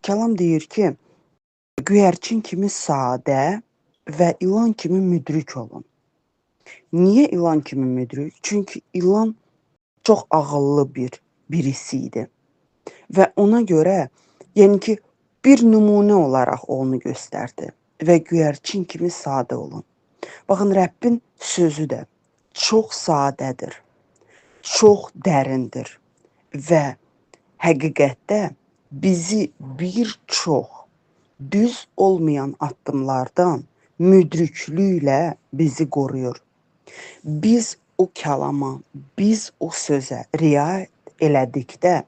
Kəlam deyir ki, göyərçin kimi sadə və ilan kimi müdrik olun. Niyə ilan kimi müdrik? Çünki ilan çox ağıllı birisi idi və ona görə, yəni ki, bir nümunə olaraq onu göstərdi və göyərçin kimi sadə olun. Baxın, Rəbbin sözü də çox sadədir, çox dərindir və həqiqətdə bizi bir çox düz olmayan addımlardan müdriklüklə bizi qoruyur. Biz o kəlama, biz o sözə riayət elədikdə,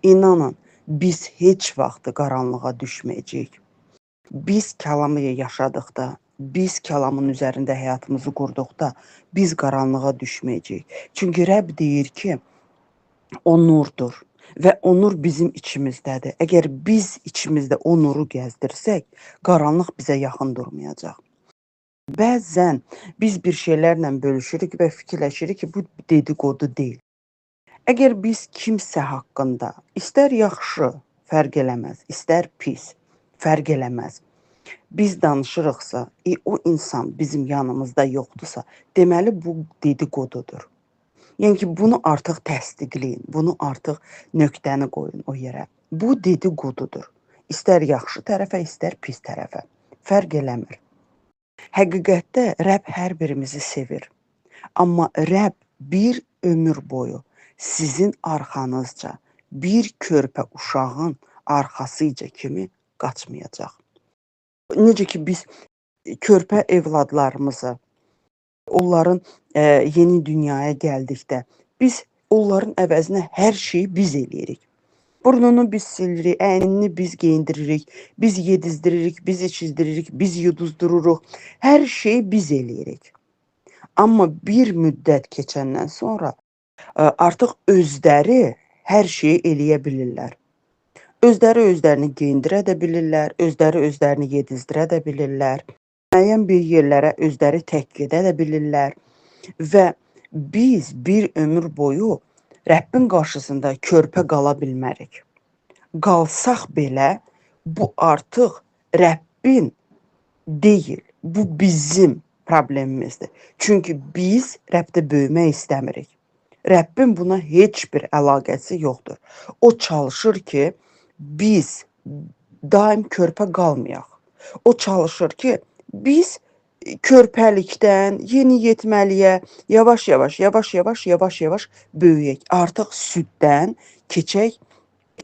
inanın, biz heç vaxt qaranlığa düşməyəcəyik. Biz kəlamı yaşadıqda, biz kəlamın üzərində həyatımızı qurduqda, biz qaranlığa düşməyəcəyik. Çünki Rəbb deyir ki, o nurdur və o nur bizim içimizdədir. Əgər biz içimizdə o nuru gəzdirsək, qaranlıq bizə yaxın durmayacaq. Bəzən biz bir şeylərlə bölüşürük və fikirləşirik ki, bu dedikodu deyil. Əgər biz kimsə haqqında, istər yaxşı, fərq eləməz, istər pis, fərq eləməz, biz danışırıqsa, o insan bizim yanımızda yoxdursa, deməli bu dedikodudur. Yəni ki, bunu artıq təsdiqləyin, bunu artıq nöqtəni qoyun o yerə. Bu dedikodudur. İstər yaxşı tərəfə, istər pis tərəfə. Fərq eləmir. Həqiqətdə Rəbb hər birimizi sevir. Amma Rəbb bir ömür boyu sizin arxanızca bir körpə uşağın arxasıca kimi qaçmayacaq. Necə ki, biz körpə evladlarımızı, onların yeni dünyaya gəldikdə, biz onların əvəzinə hər şeyi biz eləyirik. Burnunu biz silirik, əynini biz geyindiririk, biz yedizdiririk, biz içizdiririk, biz yuduzdururuq. Hər şeyi biz eləyirik. Amma bir müddət keçəndən sonra artıq özləri hər şeyi eləyə bilirlər. Özləri özlərini geyindirə də bilirlər, özləri özlərini yedizdirə də bilirlər. Müəyyən bir yerlərə özləri tək gedə də bilirlər və biz bir ömür boyu Rəbbin qarşısında körpə qala bilmərik. Qalsaq belə, bu artıq Rəbbin deyil, bu bizim problemimizdir. Çünki biz Rəbdə böyümək istəmirik. Rəbbin buna heç bir əlaqəsi yoxdur. O çalışır ki, biz daim körpə qalmayaq. O çalışır ki, biz körpəlikdən yeniyetməliyə yavaş-yavaş böyüyək. Artıq süddən keçək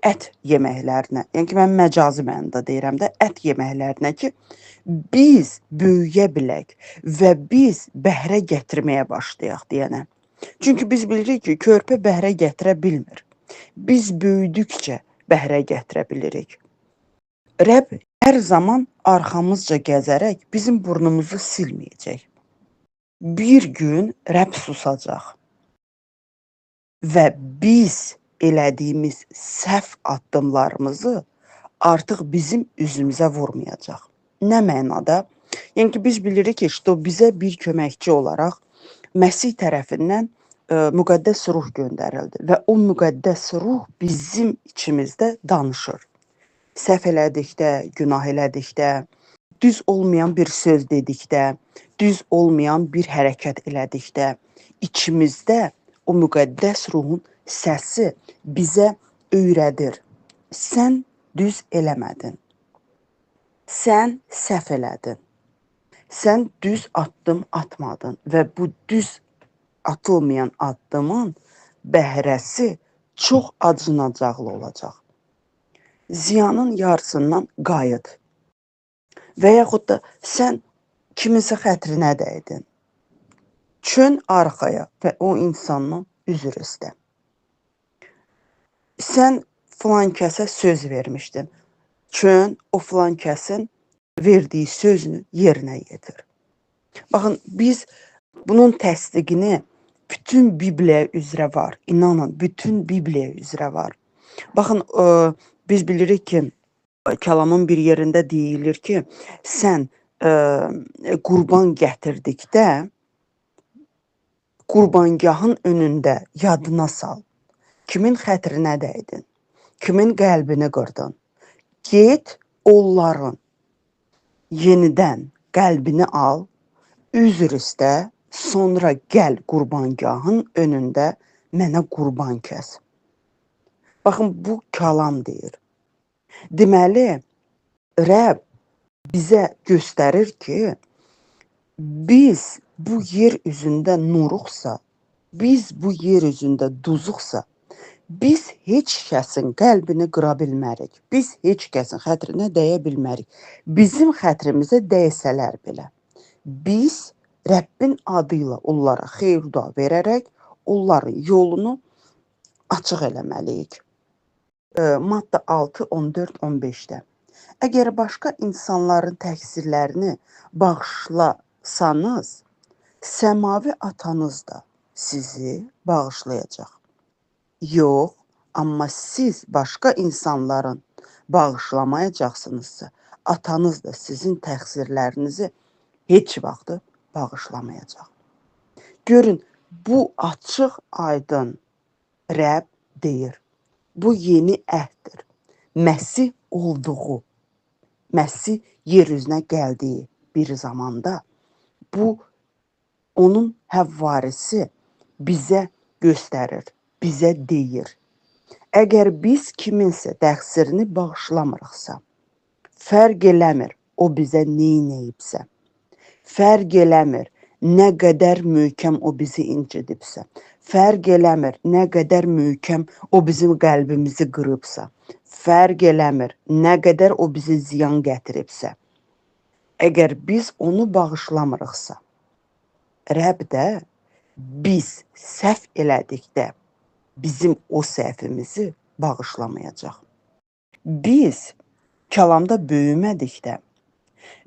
ət yeməklərinə. Yəni ki, mən məcazi mənada deyirəm də, ət yeməklərinə ki, biz böyüyə bilək və biz bəhrə gətirməyə başlayaq deyənə. Çünki biz bilirik ki, körpə bəhrə gətirə bilmir. Biz böyüdükcə bəhrə gətirə bilirik. Rəbb hər zaman arxamızca gəzərək bizim burnumuzu silməyəcək. Bir gün Rəbb susacaq və biz elədiyimiz səhv addımlarımızı artıq bizim üzümüzə vurmayacaq. Nə mənada? Yəni ki, biz bilirik ki, bizə bir köməkçi olaraq Məsih tərəfindən müqəddəs ruh göndərildi və o müqəddəs ruh bizim içimizdə danışır. Səhv elədikdə, günah elədikdə, düz olmayan bir söz dedikdə, düz olmayan bir hərəkət elədikdə, içimizdə o müqəddəs ruhun səsi bizə öyrədir. Sən düz eləmədin. Sən səhv elədin. Sən düz addım atmadın və bu düz atılmayan addımın bəhrəsi çox acınacaqlı olacaq. Ziyanın yarısından qayıt. Və yaxud da sən kiminsə xətrinə dəydin. Çön arxaya və o insandan üzr istə. Sən filan kəsə söz vermişdin. Çön o filan kəsin verdiyi sözünü yerinə yetir. Baxın, biz bunun təsdiqini bütün Bibliya üzrə var. İnanın, bütün Bibliya üzrə var. Baxın, biz bilirik ki, kəlamın bir yerində deyilir ki, sən qurban gətirdikdə qurbangahın önündə yadına sal. Kimin xətrinə dəydin? Kimin qəlbini qırdın? Get onların yenidən qəlbini al, üzr istə, sonra gəl qurbangahın önündə mənə qurban kəs. Baxın, bu kalam deyir. Deməli, Rəbb bizə göstərir ki, biz bu yer üzündə nuruqsa, biz bu yer üzündə duzuqsa, biz heç kəsin qəlbini qıra bilmərik. Biz heç kəsin xətrinə dəyə bilmərik. Bizim xətrimizə dəysələr belə. Biz Rəbbin adı ilə onlara xeyir-dua verərək onların yolunu açıq eləməliyik. Maddə 6, 14, 15-də. Əgər başqa insanların təqsirlərini bağışlasanız, səmavi atanız da sizi bağışlayacaq. Yox, amma siz başqa insanların bağışlamayacaqsınızsa, atanız da sizin təqsirlərinizi heç vaxt bağışlamayacaq. Görün, bu açıq, aydın Rəbb deyir. Bu yeni əhddir. Məsih olduğu, Məsih yer üzünə gəldiyi bir zamanda bu onun həvvarisi bizə göstərir, bizə deyir. Əgər biz kiminsə təqsirini bağışlamırıqsa, fərq eləmir o bizə neynəyibsə, fərq eləmir nə qədər möhkəm o bizi incidibsə, fərq eləmir nə qədər möhkəm o bizim qəlbimizi qırıbsa, fərq eləmir nə qədər o bizi ziyan gətiribsə, əgər biz onu bağışlamırıqsa, Rəbb də biz səhv elədikdə bizim o səhvimizi bağışlamayacaq. Biz kəlamda böyümədikdə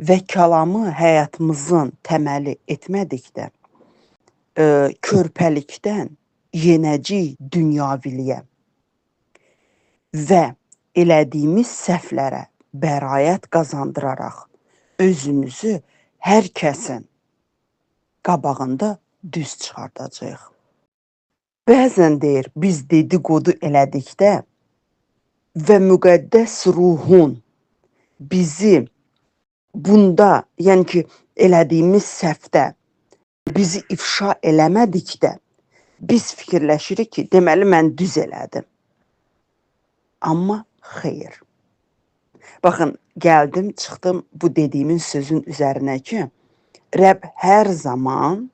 və kəlamı həyatımızın təməli etmədikdə körpəlikdən yenəcəyik dünyaviliyə və elədiyimiz səhvlərə bəraət qazandıraraq özümüzü hər kəsin qabağında düz çıxardacağıq. Bəzən deyir, biz dedikodu elədikdə və müqəddəs ruhun bizi bunda, yəni ki, elədiyimiz səhvdə bizi ifşa eləmədikdə, biz fikirləşirik ki, deməli mən düz elədim. Amma xeyr. Baxın, gəldim, çıxdım bu dediyimin sözün üzərinə ki, Rəbb hər zaman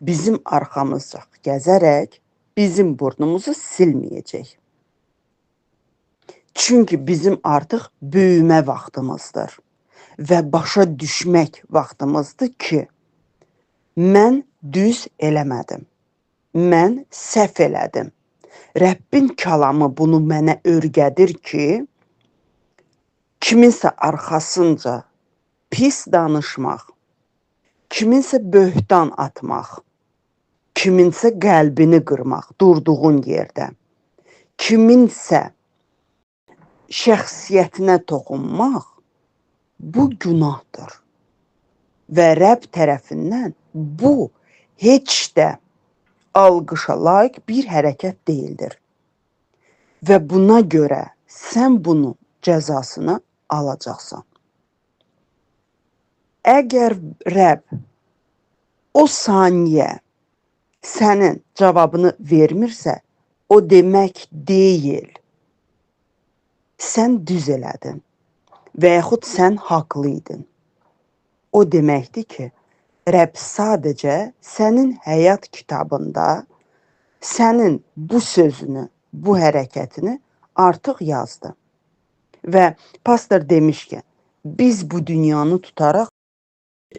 bizim arxamızca gəzərək bizim burnumuzu silməyəcək. Çünki bizim artıq böyümə vaxtımızdır və başa düşmək vaxtımızdır ki, mən düz eləmədim, mən səhv elədim. Rəbbin kəlamı bunu mənə öyrədir ki, kiminsə arxasınca pis danışmaq, kiminsə böhtan atmaq, kiminsə qəlbini qırmaq durduğun yerdə, kiminsə şəxsiyyətinə toxunmaq, bu günahdır. Və Rəbb tərəfindən bu heç də alqışa layiq bir hərəkət deyildir. Və buna görə sən bunun cəzasını alacaqsan. Əgər Rəbb o saniyə sənin cavabını vermirsə, o demək deyil, sən düz elədin və yaxud sən haqlı idin. O deməkdir ki, Rəbb sadəcə sənin həyat kitabında sənin bu sözünü, bu hərəkətini artıq yazdı. Və pastor demiş ki, biz bu dünyanı tutaraq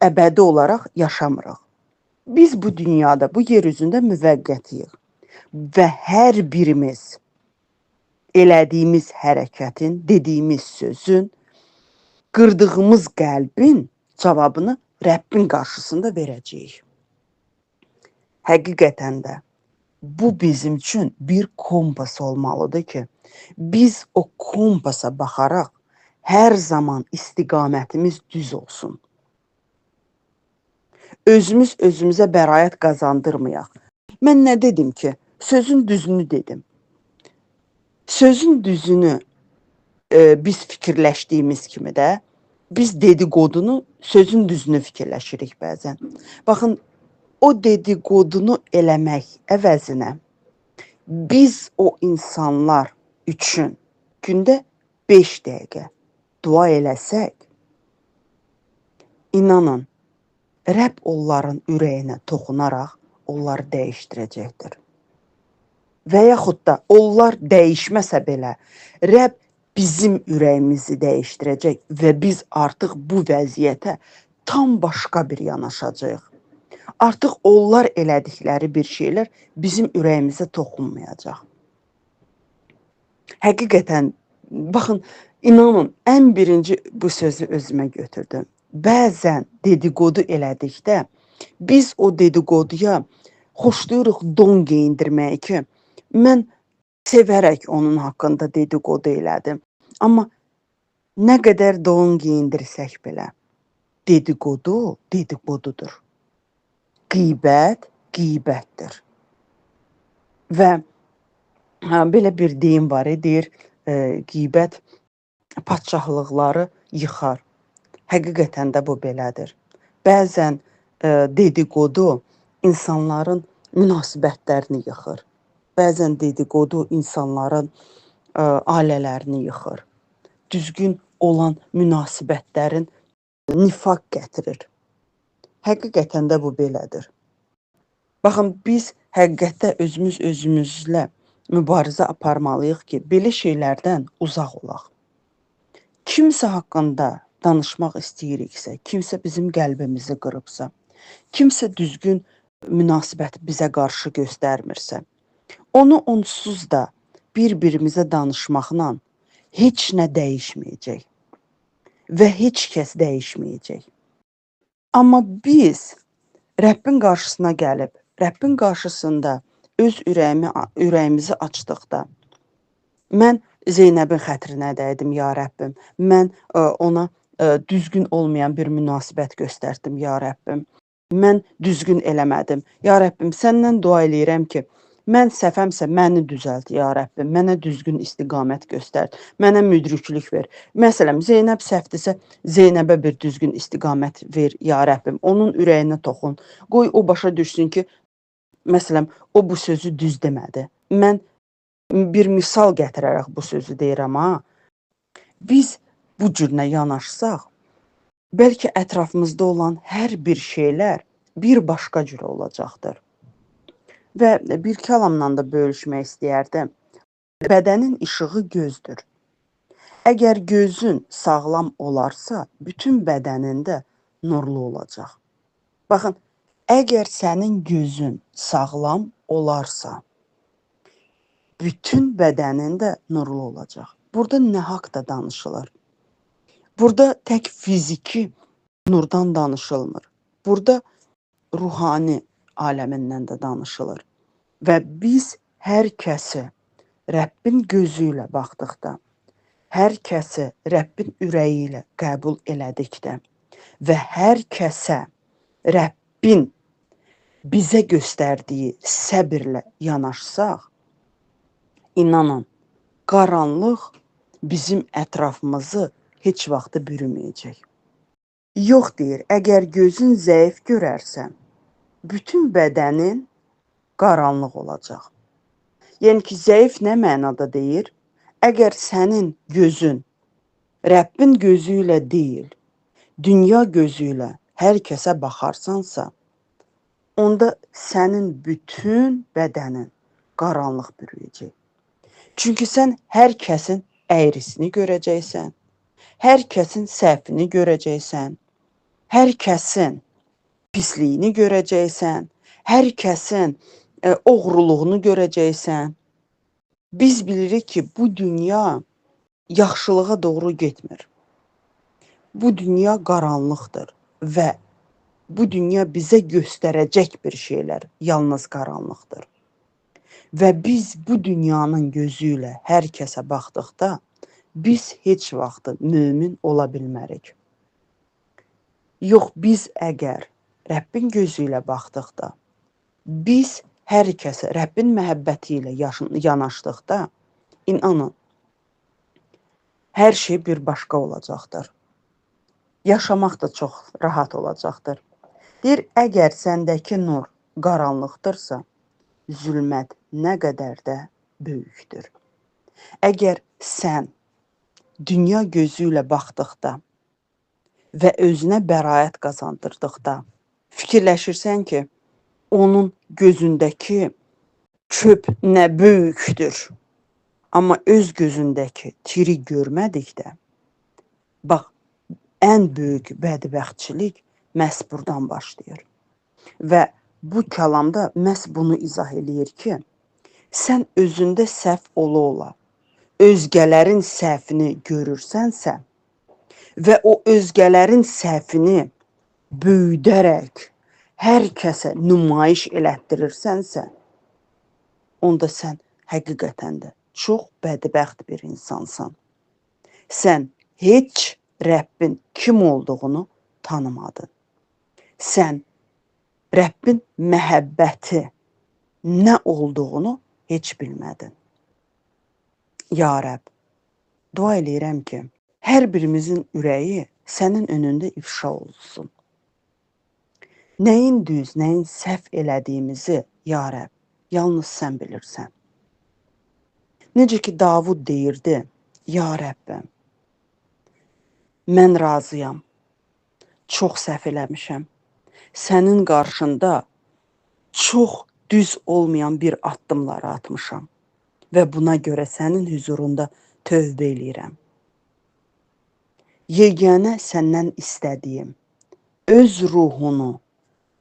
əbədi olaraq yaşamırıq. Biz bu dünyada, bu yer üzündə müvəqqətiyik və hər birimiz elədiyimiz hərəkətin, dediyimiz sözün, qırdığımız qəlbin cavabını Rəbbin qarşısında verəcəyik. Həqiqətən də bu bizim üçün bir kompas olmalıdır ki, biz o kompasa baxaraq hər zaman istiqamətimiz düz olsun. Özümüz özümüzə bəraət qazandırmayaq. Mən nə dedim ki? Sözün düzünü dedim. Sözün düzünü biz fikirləşdiyimiz kimi də biz dediqodunu, sözün düzünü fikirləşirik bəzən. Baxın, o dediqodunu eləmək əvəzinə biz o insanlar üçün gündə 5 dəqiqə dua eləsək, inanın, Rəbb onların ürəyinə toxunaraq onları dəyişdirəcəkdir. Və yaxud da onlar dəyişməsə belə, Rəbb bizim ürəyimizi dəyişdirəcək və biz artıq bu vəziyyətə tam başqa bir yanaşacağıq. Artıq onlar elədikləri bir şeylər bizim ürəyimizə toxunmayacaq. Həqiqətən, baxın, inanın, ən birinci bu sözü özümə götürdüm. Bəzən dedikodu elədikdə biz o dedikoduya xoşlayırıq don geyindirməyi ki, mən sevərək onun haqqında dedikodu elədim. Amma nə qədər don geyindirsək belə, dedikodu dedikodudur. Qeybət qeybətdir. Və belə bir deyim var, deyir, qeybət padşahlıqları yıxar. Həqiqətən də bu belədir. Bəzən dedikodu insanların münasibətlərini yıxır. Bəzən dedikodu insanların ailələrini yıxır. Düzgün olan münasibətlərin nifaq gətirir. Həqiqətən də bu belədir. Baxın, biz həqiqətdə özümüzlə mübarizə aparmalıyıq ki, belə şeylərdən uzaq olaq. Kimsə haqqında danışmaq istəyiriksə, kimsə bizim qəlbimizi qırıbsa, kimsə düzgün münasibət bizə qarşı göstərmirsə, onu onsuz da bir-birimizə danışmaqla heç nə dəyişməyəcək və heç kəs dəyişməyəcək. Amma biz Rəbbin qarşısına gəlib, Rəbbin qarşısında öz ürəyimizi açdıqda, mən Zeynəbin xətrinə dəydim, ya Rəbbim, mən ona düzgün olmayan bir münasibət göstərdim, ya Rəbbim, mən düzgün eləmədim, ya Rəbbim, səndən dua eləyirəm ki, mən səhvəmsə məni düzəlt, ya Rəbbim, mənə düzgün istiqamət göstər, mənə müdriklük ver. Məsələn, Zeynəb səhvdirsə, Zeynəbə bir düzgün istiqamət ver, ya Rəbbim, onun ürəyinə toxun, qoy o başa düşsün ki, məsələn, o bu sözü düz demədi. Mən bir misal gətirərək bu sözü deyirəm, biz bu cürünə yanaşsaq, bəlkə ətrafımızda olan hər bir şeylər bir başqa cür olacaqdır. Və bir kəlamla da bölüşmək istəyərdim. Bədənin işığı gözdür. Əgər gözün sağlam olarsa, bütün bədənində nurlu olacaq. Baxın, əgər sənin gözün sağlam olarsa, bütün bədənində nurlu olacaq. Burada nə haqda danışılır? Burada tək fiziki nurdan danışılmır. Burada ruhani aləmindən də danışılır. Və biz hər kəsi Rəbbin gözü ilə baxdıqda, hər kəsi Rəbbin ürəyi ilə qəbul elədikdə və hər kəsə Rəbbin bizə göstərdiyi səbirlə yanaşsaq, inanın, qaranlıq bizim ətrafımızı heç vaxtı bürüməyəcək. Yox deyir, əgər gözün zəif görərsən, bütün bədənin qaranlıq olacaq. Yəni ki, zəif nə mənada deyir? Əgər sənin gözün Rəbbin gözü ilə deyil, dünya gözü ilə hər kəsə baxarsansa, onda sənin bütün bədənin qaranlıq bürüyəcək. Çünki sən hər kəsin əyrisini görəcəksən, hər kəsin səhvini görəcəksən, hər kəsin pisliyini görəcəksən, hər kəsin oğruluğunu görəcəksən. Biz bilirik ki, bu dünya yaxşılığa doğru getmir. Bu dünya qaranlıqdır və bu dünya bizə göstərəcək bir şeylər yalnız qaranlıqdır. Və biz bu dünyanın gözü ilə hər kəsə baxdıqda, biz heç vaxt mömin ola bilmərik. Yox, biz əgər Rəbbin gözü ilə baxdıqda, biz hər kəsə Rəbbin məhəbbəti ilə yanaşdıqda, inanın, hər şey bir başqa olacaqdır. Yaşamaq da çox rahat olacaqdır. Deyir, əgər səndəki nur qaranlıqdırsa, zülmət nə qədər də böyükdür. Əgər sən dünya gözü ilə baxdıqda və özünə bəraət qazandırdıqda fikirləşirsən ki, onun gözündəki çöp nə böyükdür. Amma öz gözündəki tiri görmədikdə, bax, ən böyük bədbəxtçilik məhz buradan başlayır. Və bu kəlamda məhz bunu izah eləyir ki, sən özündə səhv ola-ola özgələrin səhvini görürsənsə və o özgələrin səhvini böyüdərək hər kəsə nümayiş elətdirirsənsə, onda sən həqiqətən də çox bədbəxt bir insansan. Sən heç Rəbbin kim olduğunu tanımadın. Sən Rəbbin məhəbbəti nə olduğunu heç bilmədin. Ya Rəbb, dua eləyirəm ki, hər birimizin ürəyi sənin önündə ifşa olsun. Nəyin düz, nəyin səhv elədiyimizi, ya Rəbb, yalnız sən bilirsən. Necə ki, Davud deyirdi, ya Rəbbim, mən razıyam, çox səhv eləmişəm. Sənin qarşında çox düz olmayan bir addımları atmışam və buna görə sənin hüzurunda tövbə eləyirəm. Yeganə səndən istədiyim, öz ruhunu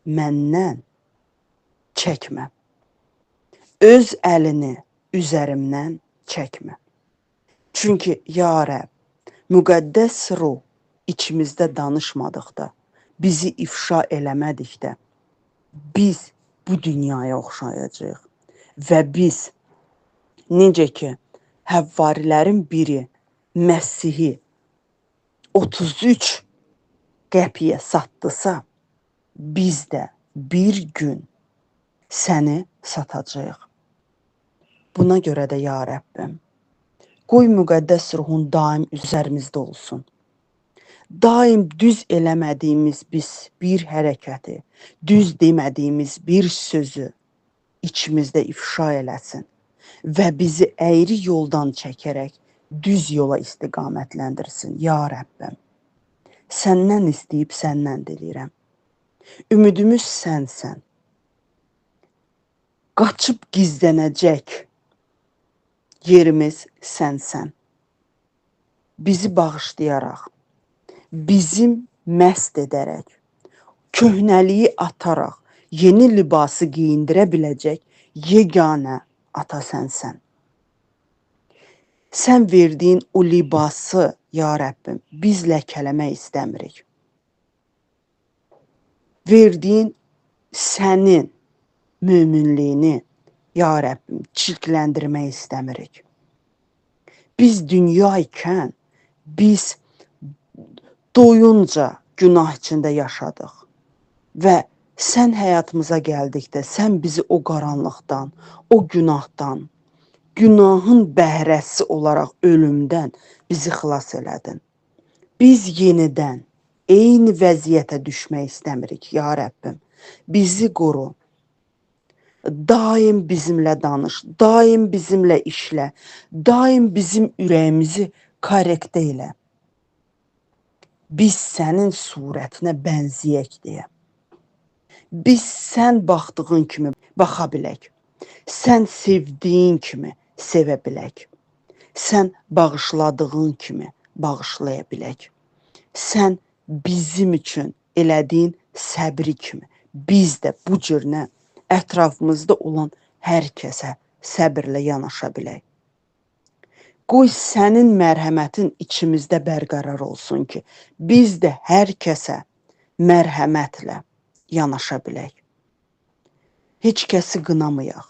məndən çəkmə. Öz əlini üzərimdən çəkmə. Çünki, ya Rəbb, müqəddəs ruh içimizdə danışmadıqda, bizi ifşa eləmədikdə, biz bu dünyaya oxşayacağıq. Və biz, necə ki, Həvvarilərin biri Məsihi 33 qəpiyə satdısa, biz də bir gün səni satacağıq. Buna görə də, ya Rəbbim, qoy müqəddəs ruhun daim üzərimizdə olsun. Daim düz eləmədiyimiz biz bir hərəkəti, düz demədiyimiz bir sözü içimizdə ifşa eləsin və bizi əyri yoldan çəkərək düz yola istiqamətləndirsin, ya Rəbbim. Səndən istəyib səndən diləyirəm. Ümidimiz sənsən. Qaçıb gizlənəcək yerimiz sənsən. Bizi bağışlayaraq, bizim məst edərək, köhnəliyi ataraq, yeni libası geyindirə biləcək yeganə ata sənsən. Sən verdiyin o libası, ya Rəbbim, biz ləkələmək istəmirik. Verdiyin sənin möminliyini, ya Rəbbim, çirkləndirmək istəmirik. Biz dünya ikən, biz doyunca günah içində yaşadıq və sən həyatımıza gəldikdə, sən bizi o qaranlıqdan, o günahdan, günahın bəhrəsi olaraq ölümdən bizi xilas elədin. Biz yenidən eyni vəziyyətə düşmək istəmirik, ya Rəbbim. Bizi qoru. Daim bizimlə danış, daim bizimlə işlə, daim bizim ürəyimizi korrektə elə. Biz sənin surətinə bənzəyək deyə. Biz sən baxdığın kimi baxa bilək. Sən sevdiyin kimi sevə bilək. Sən bağışladığın kimi bağışlaya bilək. Sən bizim üçün elədiyin səbri kimi biz də bu cürünə ətrafımızda olan hər kəsə səbirlə yanaşa bilək. Qoy sənin mərhəmətin içimizdə bərqərar olsun ki, biz də hər kəsə mərhəmətlə yanaşa bilək. Heç kəsi qınamayaq,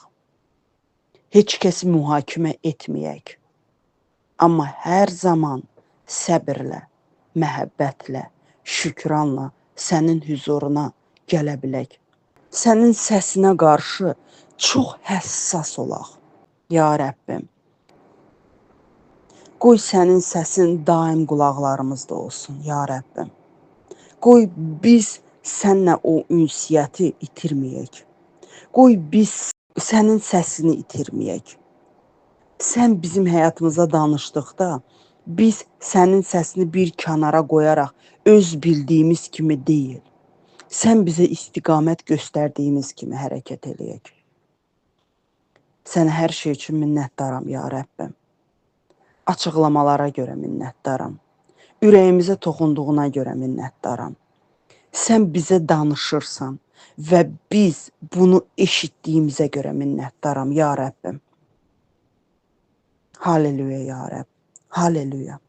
heç kəsi mühakimə etməyək. Amma hər zaman səbirlə, məhəbbətlə, şükranla sənin hüzuruna gələ bilək. Sənin səsinə qarşı çox həssas olaq, ya Rəbbim. Qoy sənin səsin daim qulaqlarımızda olsun, ya Rəbbim. Qoy biz sənlə o ünsiyyəti itirməyək. Qoy biz sənin səsini itirməyək. Sən bizim həyatımıza danışdıqda, biz sənin səsini bir kənara qoyaraq öz bildiyimiz kimi deyil, sən bizə istiqamət göstərdiyimiz kimi hərəkət eləyək. Sənə hər şey üçün minnətdaram, ya Rəbbim. Açıqlamalara görə minnətdaram. Ürəyimizə toxunduğuna görə minnətdaram. Sən bizə danışırsan və biz bunu eşitdiyimizə görə minnətdaram, ya Rəbbim. Halleluya, ya Rəbb. Halleluya.